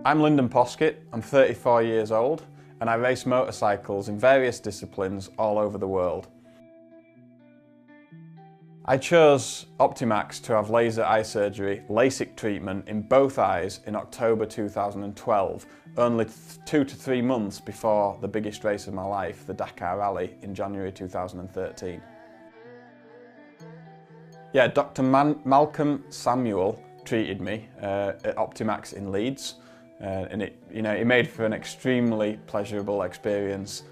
I'm Lyndon Poskitt, I'm 34 years old and I race motorcycles in various disciplines all over the world. I chose Optimax to have laser eye surgery, Lasik treatment in both eyes in October 2012, only 2 to 3 months before the biggest race of my life, the Dakar Rally, in January 2013. Yeah, Dr. Malcolm Samuel treated me at Optimax in Leeds, and it made for an extremely pleasurable experience.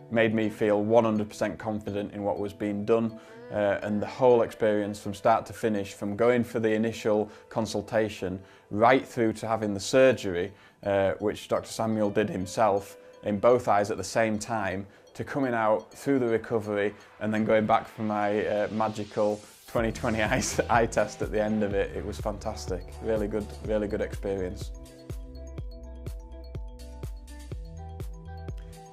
Made me feel 100% confident in what was being done, and the whole experience from start to finish, from going for the initial consultation right through to having the surgery, which Dr. Samuel did himself in both eyes at the same time, to coming out through the recovery and then going back for my magical 20/20 eye test at the end of it. It was fantastic. Really good experience.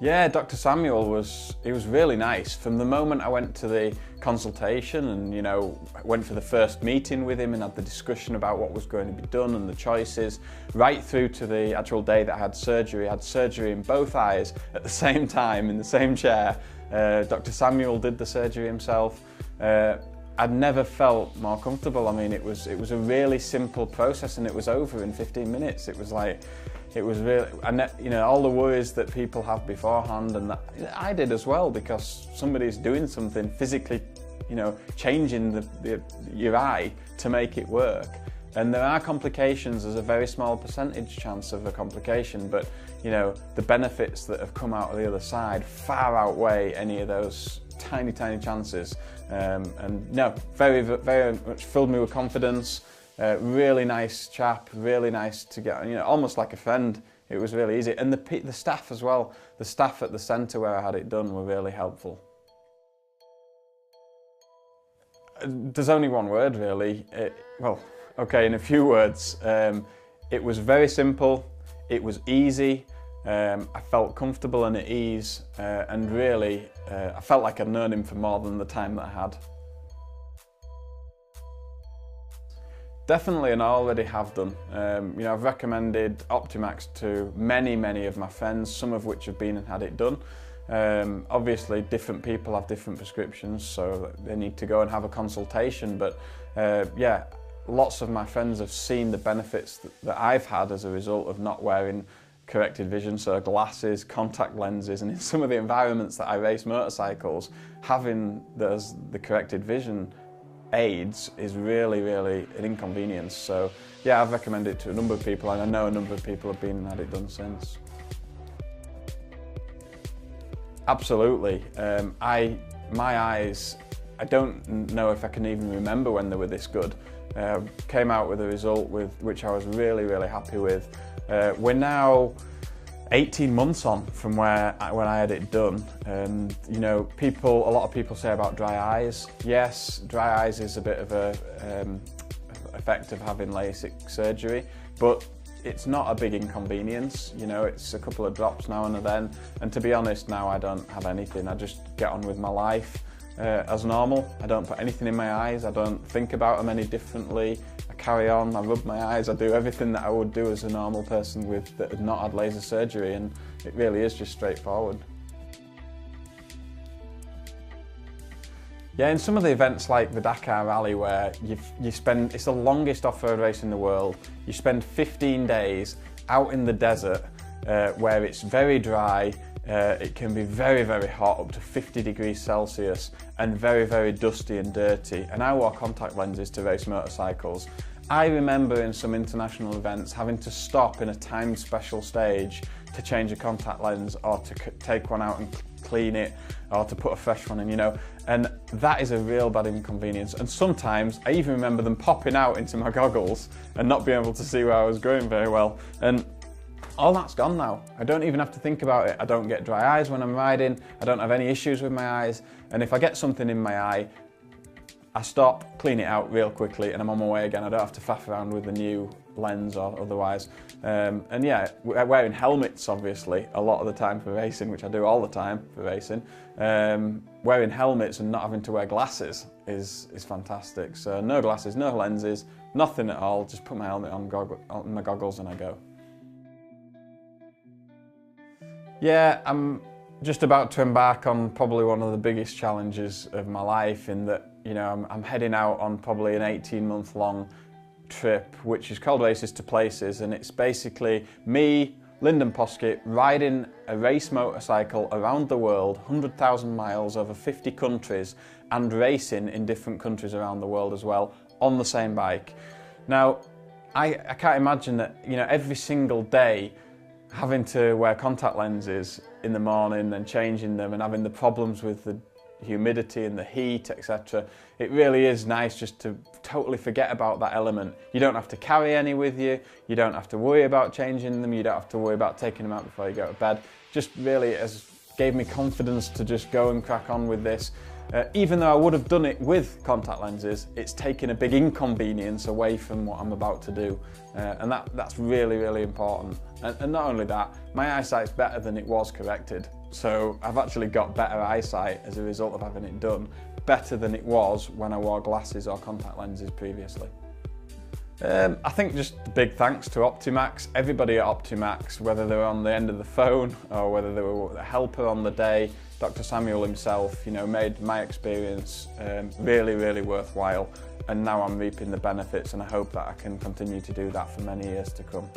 Yeah, Dr. Samuel was really nice. From the moment I went to the consultation and went for the first meeting with him and had the discussion about what was going to be done and the choices, right through to the actual day that I had surgery. I had surgery in both eyes at the same time in the same chair. Dr. Samuel did the surgery himself. I'd never felt more comfortable. I mean, it was a really simple process and it was over in 15 minutes. It was really, and all the worries that people have beforehand, and that I did as well, because somebody's doing something physically, changing your eye to make it work. And there are complications. There's a very small percentage chance of a complication, but the benefits that have come out of the other side far outweigh any of those tiny chances. And no, very much filled me with confidence. Really nice chap, really nice to get, almost like a friend. It was really easy. And the staff as well, the staff at the centre where I had it done were really helpful. There's only one word really. In a few words. It was very simple, it was easy, I felt comfortable and at ease, and really I felt like I'd known him for more than the time that I had. Definitely, and I already have done. I've recommended Optimax to many of my friends, some of which have been and had it done. Obviously, different people have different prescriptions, so they need to go and have a consultation. But yeah, lots of my friends have seen the benefits that I've had as a result of not wearing corrected vision, so glasses, contact lenses, and in some of the environments that I race motorcycles, having the corrected vision aids is really an inconvenience. So yeah, I've recommended it to a number of people, and I know a number of people have been and had it done since. Absolutely. My eyes, I don't know if I can even remember when they were this good. Came out with a result which I was really happy with. We're now 18 months on from when I had it done, and a lot of people say about dry eyes. Yes, dry eyes is a bit of a effect of having LASIK surgery, but it's not a big inconvenience. It's a couple of drops now and then, and to be honest, now I don't have anything. I just get on with my life as normal. I don't put anything in my eyes, I don't think about them any differently. I carry on, I rub my eyes, I do everything that I would do as a normal person that had not had laser surgery, and it really is just straightforward. Yeah, in some of the events like the Dakar Rally, where it's the longest off-road race in the world, you spend 15 days out in the desert where it's very dry. It can be very hot, up to 50 degrees Celsius, and very dusty and dirty. And I wore contact lenses to race motorcycles. I remember in some international events having to stop in a timed special stage to change a contact lens, or to take one out and clean it, or to put a fresh one in, and that is a real bad inconvenience. And sometimes I even remember them popping out into my goggles and not being able to see where I was going very well. And all that's gone now. I don't even have to think about it. I don't get dry eyes when I'm riding. I don't have any issues with my eyes. And if I get something in my eye, I stop, clean it out real quickly, and I'm on my way again. I don't have to faff around with a new lens or otherwise. And yeah, wearing helmets obviously a lot of the time for racing, which I do all the time for racing. Wearing helmets and not having to wear glasses is fantastic. So no glasses, no lenses, nothing at all. Just put my helmet on, my goggles, and I go. Yeah, I'm just about to embark on probably one of the biggest challenges of my life, in that, you know, I'm heading out on probably an 18-month long trip, which is called Races to Places, and it's basically me, Lyndon Poskitt, riding a race motorcycle around the world, 100,000 miles over 50 countries, and racing in different countries around the world as well, on the same bike. Now, I can't imagine that, you know, every single day having to wear contact lenses in the morning and changing them and having the problems with the humidity and the heat, etc. It really is nice just to totally forget about that element. You don't have to carry any with you, you don't have to worry about changing them, you don't have to worry about taking them out before you go to bed. Just really gave me confidence to just go and crack on with this. Even though I would have done it with contact lenses, it's taken a big inconvenience away from what I'm about to do, and that's really, really important. And not only that, my eyesight's better than it was corrected, so I've actually got better eyesight as a result of having it done, better than it was when I wore glasses or contact lenses previously. I think just a big thanks to Optimax, everybody at Optimax, whether they were on the end of the phone or whether they were a helper on the day. Dr. Samuel himself, you know, made my experience really, really worthwhile, and now I'm reaping the benefits, and I hope that I can continue to do that for many years to come.